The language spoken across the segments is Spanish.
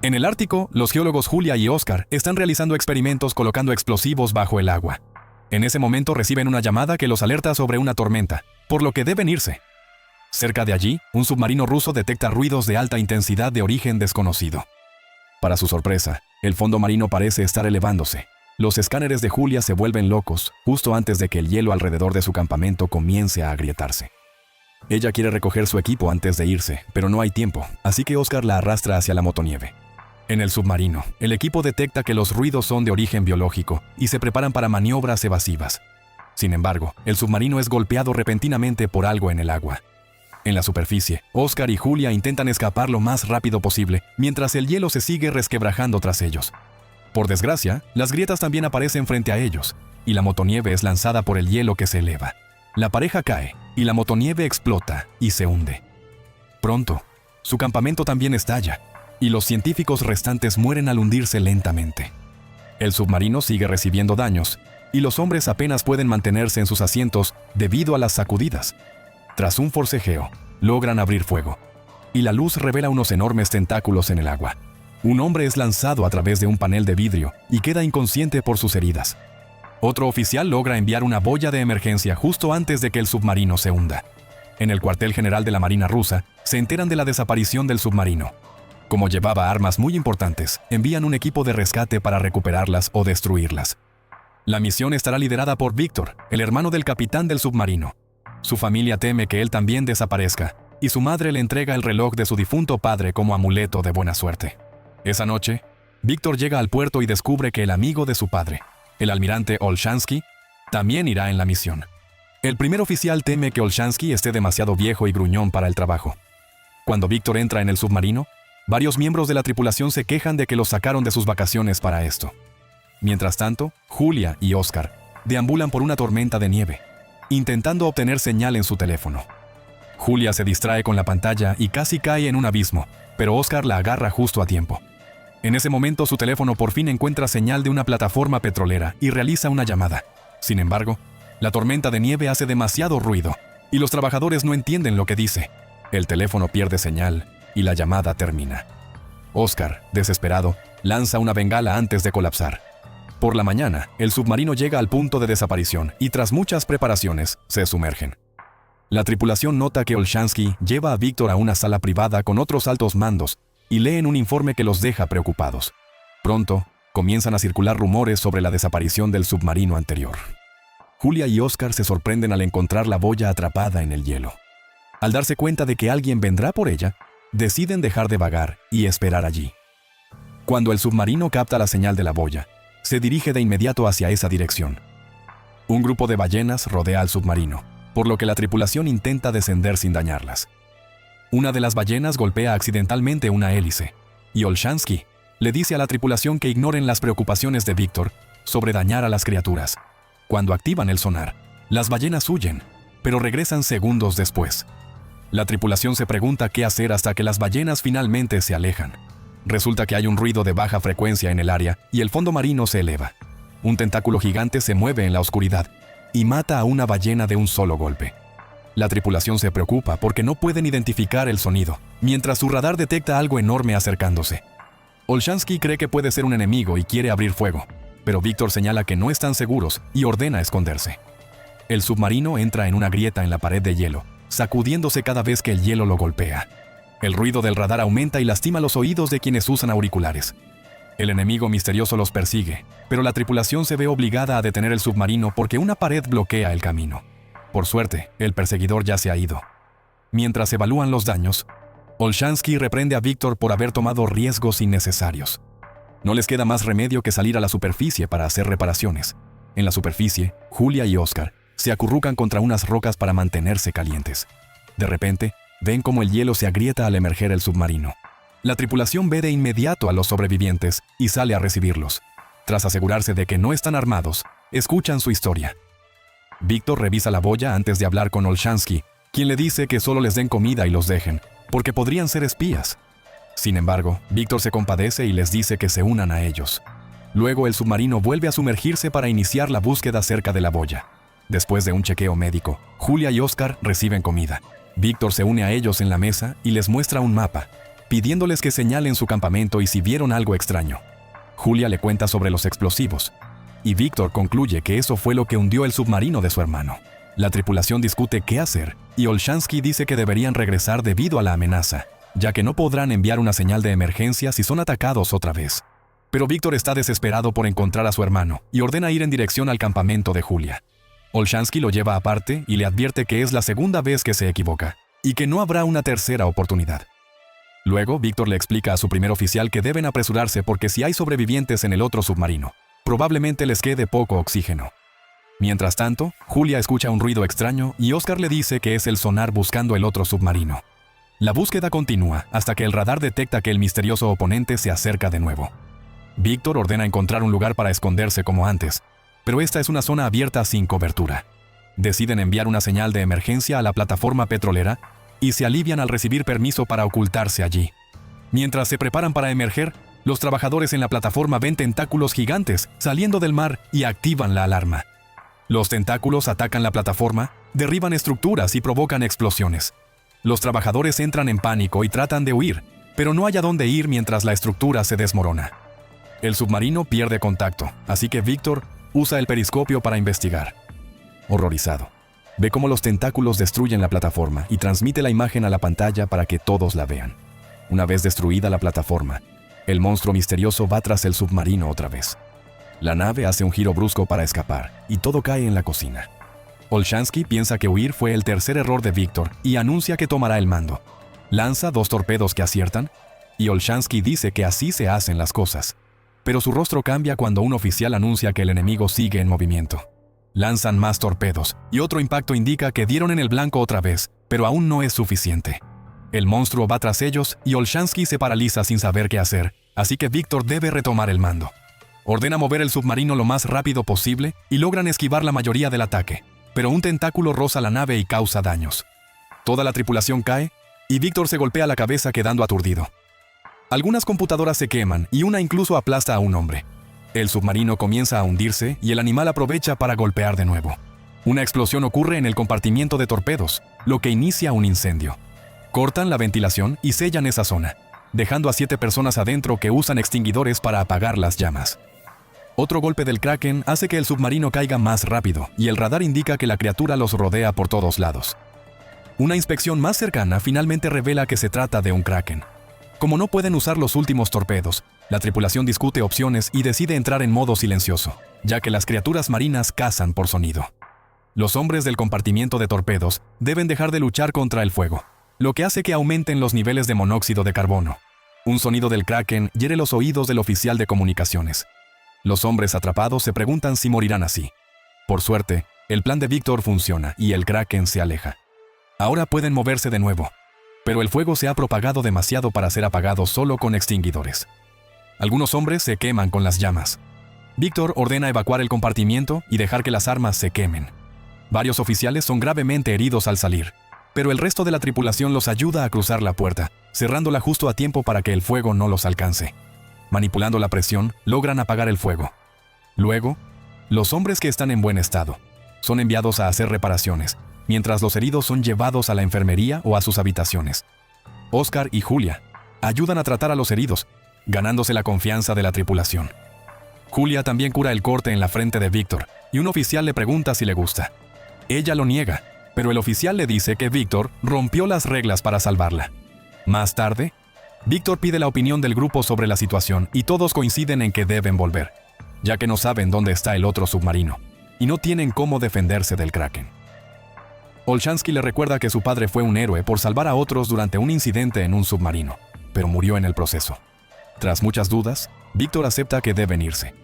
En el Ártico, los geólogos Julia y Oscar están realizando experimentos colocando explosivos bajo el agua. En ese momento reciben una llamada que los alerta sobre una tormenta, por lo que deben irse. Cerca de allí, un submarino ruso detecta ruidos de alta intensidad de origen desconocido. Para su sorpresa, el fondo marino parece estar elevándose. Los escáneres de Julia se vuelven locos justo antes de que el hielo alrededor de su campamento comience a agrietarse. Ella quiere recoger su equipo antes de irse, pero no hay tiempo, así que Oscar la arrastra hacia la motonieve. En el submarino, el equipo detecta que los ruidos son de origen biológico y se preparan para maniobras evasivas. Sin embargo, el submarino es golpeado repentinamente por algo en el agua. En la superficie, Oscar y Julia intentan escapar lo más rápido posible, mientras el hielo se sigue resquebrajando tras ellos. Por desgracia, las grietas también aparecen frente a ellos, y la motonieve es lanzada por el hielo que se eleva. La pareja cae, y la motonieve explota y se hunde. Pronto, su campamento también estalla, y los científicos restantes mueren al hundirse lentamente. El submarino sigue recibiendo daños, y los hombres apenas pueden mantenerse en sus asientos debido a las sacudidas. Tras un forcejeo, logran abrir fuego, y la luz revela unos enormes tentáculos en el agua. Un hombre es lanzado a través de un panel de vidrio y queda inconsciente por sus heridas. Otro oficial logra enviar una boya de emergencia justo antes de que el submarino se hunda. En el cuartel general de la Marina rusa, se enteran de la desaparición del submarino. Como llevaba armas muy importantes, envían un equipo de rescate para recuperarlas o destruirlas. La misión estará liderada por Víctor, el hermano del capitán del submarino. Su familia teme que él también desaparezca, y su madre le entrega el reloj de su difunto padre como amuleto de buena suerte. Esa noche, Víctor llega al puerto y descubre que el amigo de su padre, el almirante Olshansky, también irá en la misión. El primer oficial teme que Olshansky esté demasiado viejo y gruñón para el trabajo. Cuando Víctor entra en el submarino, varios miembros de la tripulación se quejan de que los sacaron de sus vacaciones para esto. Mientras tanto, Julia y Oscar deambulan por una tormenta de nieve, intentando obtener señal en su teléfono. Julia se distrae con la pantalla y casi cae en un abismo, pero Oscar la agarra justo a tiempo. En ese momento su teléfono por fin encuentra señal de una plataforma petrolera y realiza una llamada. Sin embargo, la tormenta de nieve hace demasiado ruido y los trabajadores no entienden lo que dice. El teléfono pierde señal y la llamada termina. Oscar, desesperado, lanza una bengala antes de colapsar. Por la mañana, el submarino llega al punto de desaparición y tras muchas preparaciones, se sumergen. La tripulación nota que Olshansky lleva a Víctor a una sala privada con otros altos mandos y leen un informe que los deja preocupados. Pronto, comienzan a circular rumores sobre la desaparición del submarino anterior. Julia y Oscar se sorprenden al encontrar la boya atrapada en el hielo. Al darse cuenta de que alguien vendrá por ella, deciden dejar de vagar y esperar allí. Cuando el submarino capta la señal de la boya, se dirige de inmediato hacia esa dirección. Un grupo de ballenas rodea al submarino, por lo que la tripulación intenta descender sin dañarlas. Una de las ballenas golpea accidentalmente una hélice, y Olshansky le dice a la tripulación que ignoren las preocupaciones de Víctor sobre dañar a las criaturas. Cuando activan el sonar, las ballenas huyen, pero regresan segundos después. La tripulación se pregunta qué hacer hasta que las ballenas finalmente se alejan. Resulta que hay un ruido de baja frecuencia en el área y el fondo marino se eleva. Un tentáculo gigante se mueve en la oscuridad y mata a una ballena de un solo golpe. La tripulación se preocupa porque no pueden identificar el sonido, mientras su radar detecta algo enorme acercándose. Olshansky cree que puede ser un enemigo y quiere abrir fuego, pero Víctor señala que no están seguros y ordena esconderse. El submarino entra en una grieta en la pared de hielo, sacudiéndose cada vez que el hielo lo golpea. El ruido del radar aumenta y lastima los oídos de quienes usan auriculares. El enemigo misterioso los persigue, pero la tripulación se ve obligada a detener el submarino porque una pared bloquea el camino. Por suerte, el perseguidor ya se ha ido. Mientras evalúan los daños, Olshansky reprende a Víctor por haber tomado riesgos innecesarios. No les queda más remedio que salir a la superficie para hacer reparaciones. En la superficie, Julia y Oscar se acurrucan contra unas rocas para mantenerse calientes. De repente, ven cómo el hielo se agrieta al emerger el submarino. La tripulación ve de inmediato a los sobrevivientes y sale a recibirlos. Tras asegurarse de que no están armados, escuchan su historia. Víctor revisa la boya antes de hablar con Olshansky, quien le dice que solo les den comida y los dejen, porque podrían ser espías. Sin embargo, Víctor se compadece y les dice que se unan a ellos. Luego el submarino vuelve a sumergirse para iniciar la búsqueda cerca de la boya. Después de un chequeo médico, Julia y Oscar reciben comida. Víctor se une a ellos en la mesa y les muestra un mapa. pidiéndoles que señalen su campamento y si vieron algo extraño. Julia le cuenta sobre los explosivos, y Víctor concluye que eso fue lo que hundió el submarino de su hermano. La tripulación discute qué hacer, y Olshansky dice que deberían regresar debido a la amenaza, ya que no podrán enviar una señal de emergencia si son atacados otra vez. Pero Víctor está desesperado por encontrar a su hermano y ordena ir en dirección al campamento de Julia. Olshansky lo lleva aparte y le advierte que es la segunda vez que se equivoca, y que no habrá una tercera oportunidad. Luego, Víctor le explica a su primer oficial que deben apresurarse porque si hay sobrevivientes en el otro submarino, probablemente les quede poco oxígeno. Mientras tanto, Julia escucha un ruido extraño y Oscar le dice que es el sonar buscando el otro submarino. La búsqueda continúa hasta que el radar detecta que el misterioso oponente se acerca de nuevo. Víctor ordena encontrar un lugar para esconderse como antes, pero esta es una zona abierta sin cobertura. Deciden enviar una señal de emergencia a la plataforma petrolera y se alivian al recibir permiso para ocultarse allí. Mientras se preparan para emerger, los trabajadores en la plataforma ven tentáculos gigantes saliendo del mar y activan la alarma. Los tentáculos atacan la plataforma, derriban estructuras y provocan explosiones. Los trabajadores entran en pánico y tratan de huir, pero no hay a dónde ir mientras la estructura se desmorona. El submarino pierde contacto, así que Víctor usa el periscopio para investigar. Horrorizado, ve cómo los tentáculos destruyen la plataforma y transmite la imagen a la pantalla para que todos la vean. Una vez destruida la plataforma, el monstruo misterioso va tras el submarino otra vez. La nave hace un giro brusco para escapar y todo cae en la cocina. Olshansky piensa que huir fue el tercer error de Víctor y anuncia que tomará el mando. Lanza 2 torpedos que aciertan y Olshansky dice que así se hacen las cosas. Pero su rostro cambia cuando un oficial anuncia que el enemigo sigue en movimiento. Lanzan más torpedos y otro impacto indica que dieron en el blanco otra vez, pero aún no es suficiente. El monstruo va tras ellos y Olshansky se paraliza sin saber qué hacer, así que Víctor debe retomar el mando. Ordena mover el submarino lo más rápido posible y logran esquivar la mayoría del ataque, pero un tentáculo roza la nave y causa daños. Toda la tripulación cae y Víctor se golpea la cabeza quedando aturdido. Algunas computadoras se queman y una incluso aplasta a un hombre. El submarino comienza a hundirse y el animal aprovecha para golpear de nuevo. Una explosión ocurre en el compartimiento de torpedos, lo que inicia un incendio. Cortan la ventilación y sellan esa zona, dejando a 7 personas adentro que usan extinguidores para apagar las llamas. Otro golpe del Kraken hace que el submarino caiga más rápido y el radar indica que la criatura los rodea por todos lados. Una inspección más cercana finalmente revela que se trata de un Kraken. Como no pueden usar los últimos torpedos, la tripulación discute opciones y decide entrar en modo silencioso, ya que las criaturas marinas cazan por sonido. Los hombres del compartimiento de torpedos deben dejar de luchar contra el fuego, lo que hace que aumenten los niveles de monóxido de carbono. Un sonido del Kraken hiere los oídos del oficial de comunicaciones. Los hombres atrapados se preguntan si morirán así. Por suerte, el plan de Víctor funciona y el Kraken se aleja. Ahora pueden moverse de nuevo, pero el fuego se ha propagado demasiado para ser apagado solo con extinguidores. Algunos hombres se queman con las llamas. Víctor ordena evacuar el compartimiento y dejar que las armas se quemen. Varios oficiales son gravemente heridos al salir, pero el resto de la tripulación los ayuda a cruzar la puerta, cerrándola justo a tiempo para que el fuego no los alcance. Manipulando la presión, logran apagar el fuego. Luego, los hombres que están en buen estado son enviados a hacer reparaciones, mientras los heridos son llevados a la enfermería o a sus habitaciones. Oscar y Julia ayudan a tratar a los heridos, ganándose la confianza de la tripulación. Julia también cura el corte en la frente de Víctor, y un oficial le pregunta si le gusta. Ella lo niega, pero el oficial le dice que Víctor rompió las reglas para salvarla. Más tarde, Víctor pide la opinión del grupo sobre la situación y todos coinciden en que deben volver, ya que no saben dónde está el otro submarino, y no tienen cómo defenderse del Kraken. Olshansky le recuerda que su padre fue un héroe por salvar a otros durante un incidente en un submarino, pero murió en el proceso. Tras muchas dudas, Víctor acepta que deben irse.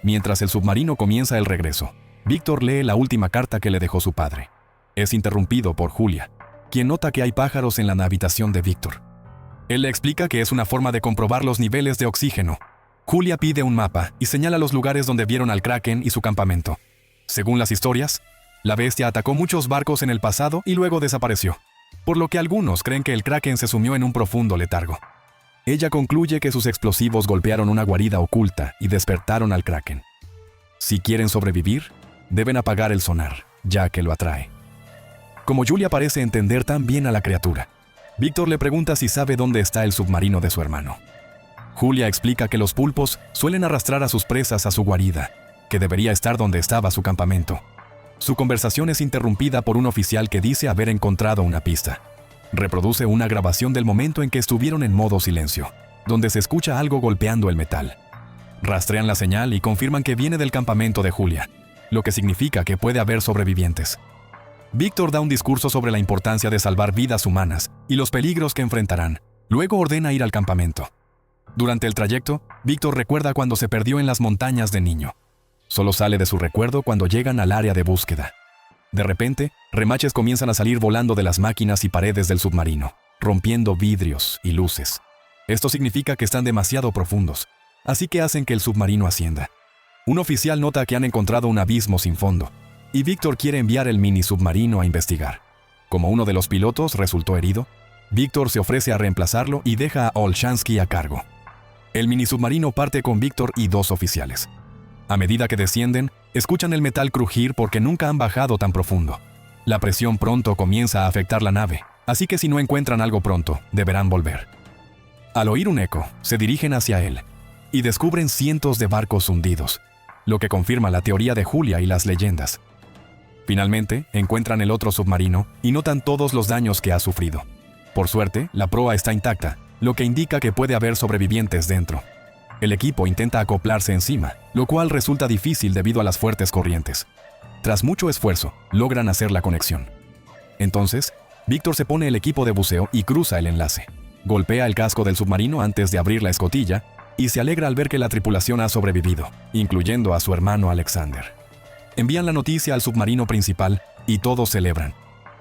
Mientras el submarino comienza el regreso, Víctor lee la última carta que le dejó su padre. Es interrumpido por Julia, quien nota que hay pájaros en la habitación de Víctor. Él le explica que es una forma de comprobar los niveles de oxígeno. Julia pide un mapa y señala los lugares donde vieron al Kraken y su campamento. Según las historias, la bestia atacó muchos barcos en el pasado y luego desapareció, por lo que algunos creen que el Kraken se sumió en un profundo letargo. Ella concluye que sus explosivos golpearon una guarida oculta y despertaron al Kraken. Si quieren sobrevivir, deben apagar el sonar, ya que lo atrae. Como Julia parece entender tan bien a la criatura, Víctor le pregunta si sabe dónde está el submarino de su hermano. Julia explica que los pulpos suelen arrastrar a sus presas a su guarida, que debería estar donde estaba su campamento. Su conversación es interrumpida por un oficial que dice haber encontrado una pista. Reproduce una grabación del momento en que estuvieron en modo silencio, donde se escucha algo golpeando el metal. Rastrean la señal y confirman que viene del campamento de Julia, lo que significa que puede haber sobrevivientes. Víctor da un discurso sobre la importancia de salvar vidas humanas y los peligros que enfrentarán. Luego ordena ir al campamento. Durante el trayecto, Víctor recuerda cuando se perdió en las montañas de niño. Solo sale de su recuerdo cuando llegan al área de búsqueda. De repente, remaches comienzan a salir volando de las máquinas y paredes del submarino, rompiendo vidrios y luces. Esto significa que están demasiado profundos, así que hacen que el submarino ascienda. Un oficial nota que han encontrado un abismo sin fondo, y Víctor quiere enviar el mini submarino a investigar. Como uno de los pilotos resultó herido, Víctor se ofrece a reemplazarlo y deja a Olshansky a cargo. El mini submarino parte con Víctor y 2 oficiales. A medida que descienden, escuchan el metal crujir porque nunca han bajado tan profundo. La presión pronto comienza a afectar la nave, así que si no encuentran algo pronto, deberán volver. Al oír un eco, se dirigen hacia él y descubren cientos de barcos hundidos, lo que confirma la teoría de Julia y las leyendas. Finalmente, encuentran el otro submarino y notan todos los daños que ha sufrido. Por suerte, la proa está intacta, lo que indica que puede haber sobrevivientes dentro. El equipo intenta acoplarse encima, lo cual resulta difícil debido a las fuertes corrientes. Tras mucho esfuerzo, logran hacer la conexión. Entonces, Víctor se pone el equipo de buceo y cruza el enlace. Golpea el casco del submarino antes de abrir la escotilla y se alegra al ver que la tripulación ha sobrevivido, incluyendo a su hermano Alexander. Envían la noticia al submarino principal y todos celebran.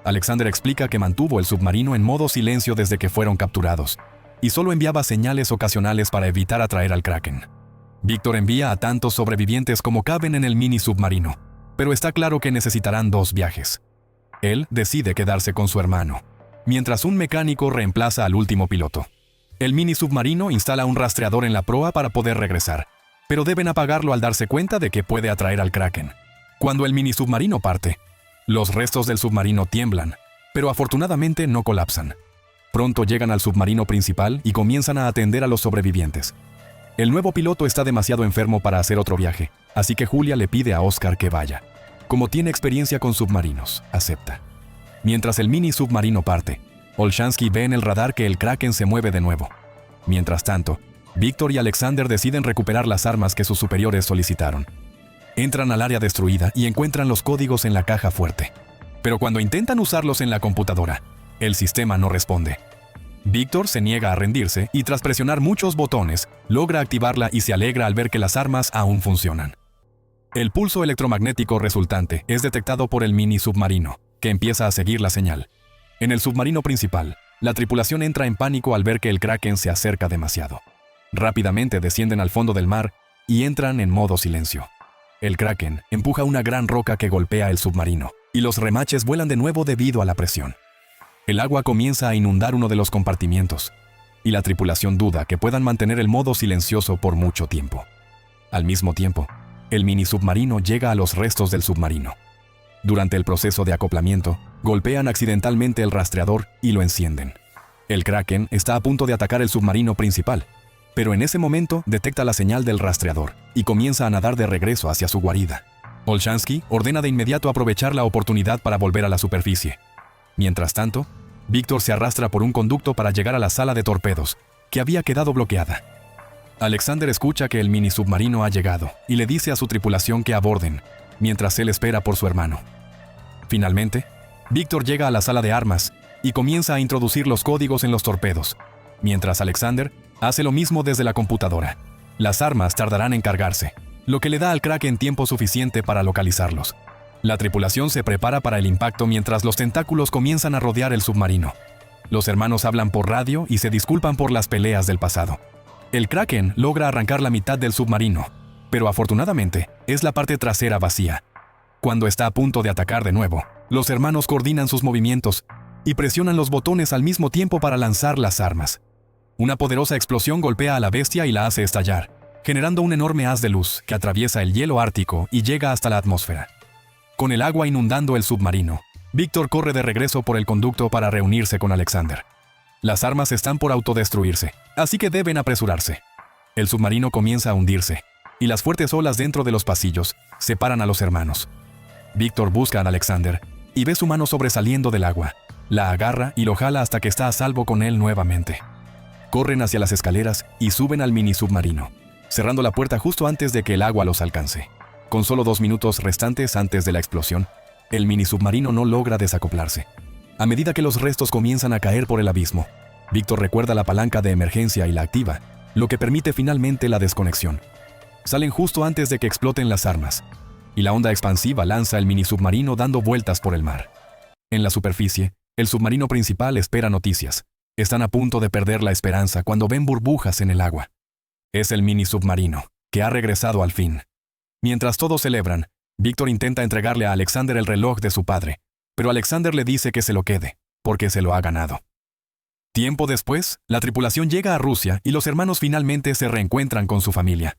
Alexander explica que mantuvo el submarino en modo silencio desde que fueron capturados y solo enviaba señales ocasionales para evitar atraer al Kraken. Víctor envía a tantos sobrevivientes como caben en el mini submarino, pero está claro que necesitarán 2 viajes. Él decide quedarse con su hermano, mientras un mecánico reemplaza al último piloto. El mini submarino instala un rastreador en la proa para poder regresar, pero deben apagarlo al darse cuenta de que puede atraer al Kraken. Cuando el mini submarino parte, los restos del submarino tiemblan, pero afortunadamente no colapsan. Pronto llegan al submarino principal y comienzan a atender a los sobrevivientes. El nuevo piloto está demasiado enfermo para hacer otro viaje, así que Julia le pide a Oscar que vaya. Como tiene experiencia con submarinos, acepta. Mientras el mini submarino parte, Olshansky ve en el radar que el Kraken se mueve de nuevo. Mientras tanto, Víctor y Alexander deciden recuperar las armas que sus superiores solicitaron. Entran al área destruida y encuentran los códigos en la caja fuerte. Pero cuando intentan usarlos en la computadora, el sistema no responde. Víctor se niega a rendirse y tras presionar muchos botones, logra activarla y se alegra al ver que las armas aún funcionan. El pulso electromagnético resultante es detectado por el mini submarino, que empieza a seguir la señal. En el submarino principal, la tripulación entra en pánico al ver que el Kraken se acerca demasiado. Rápidamente descienden al fondo del mar y entran en modo silencio. El Kraken empuja una gran roca que golpea el submarino, y los remaches vuelan de nuevo debido a la presión. El agua comienza a inundar uno de los compartimientos, y la tripulación duda que puedan mantener el modo silencioso por mucho tiempo. Al mismo tiempo, el mini submarino llega a los restos del submarino. Durante el proceso de acoplamiento, golpean accidentalmente el rastreador y lo encienden. El Kraken está a punto de atacar el submarino principal, pero en ese momento detecta la señal del rastreador y comienza a nadar de regreso hacia su guarida. Olshansky ordena de inmediato aprovechar la oportunidad para volver a la superficie. Mientras tanto, Víctor se arrastra por un conducto para llegar a la sala de torpedos, que había quedado bloqueada. Alexander escucha que el mini submarino ha llegado y le dice a su tripulación que aborden, mientras él espera por su hermano. Finalmente, Víctor llega a la sala de armas y comienza a introducir los códigos en los torpedos, mientras Alexander hace lo mismo desde la computadora. Las armas tardarán en cargarse, lo que le da al Kraken tiempo suficiente para localizarlos. La tripulación se prepara para el impacto mientras los tentáculos comienzan a rodear el submarino. Los hermanos hablan por radio y se disculpan por las peleas del pasado. El Kraken logra arrancar la mitad del submarino, pero afortunadamente es la parte trasera vacía. Cuando está a punto de atacar de nuevo, los hermanos coordinan sus movimientos y presionan los botones al mismo tiempo para lanzar las armas. Una poderosa explosión golpea a la bestia y la hace estallar, generando un enorme haz de luz que atraviesa el hielo ártico y llega hasta la atmósfera. Con el agua inundando el submarino, Víctor corre de regreso por el conducto para reunirse con Alexander. Las armas están por autodestruirse, así que deben apresurarse. El submarino comienza a hundirse, y las fuertes olas dentro de los pasillos separan a los hermanos. Víctor busca a Alexander y ve su mano sobresaliendo del agua. La agarra y lo jala hasta que está a salvo con él nuevamente. Corren hacia las escaleras y suben al mini submarino, cerrando la puerta justo antes de que el agua los alcance. Con solo 2 minutos restantes antes de la explosión, el mini submarino no logra desacoplarse. A medida que los restos comienzan a caer por el abismo, Víctor recuerda la palanca de emergencia y la activa, lo que permite finalmente la desconexión. Salen justo antes de que exploten las armas, y la onda expansiva lanza el mini submarino dando vueltas por el mar. En la superficie, el submarino principal espera noticias. Están a punto de perder la esperanza cuando ven burbujas en el agua. Es el mini submarino, que ha regresado al fin. Mientras todos celebran, Víctor intenta entregarle a Alexander el reloj de su padre, pero Alexander le dice que se lo quede, porque se lo ha ganado. Tiempo después, la tripulación llega a Rusia y los hermanos finalmente se reencuentran con su familia.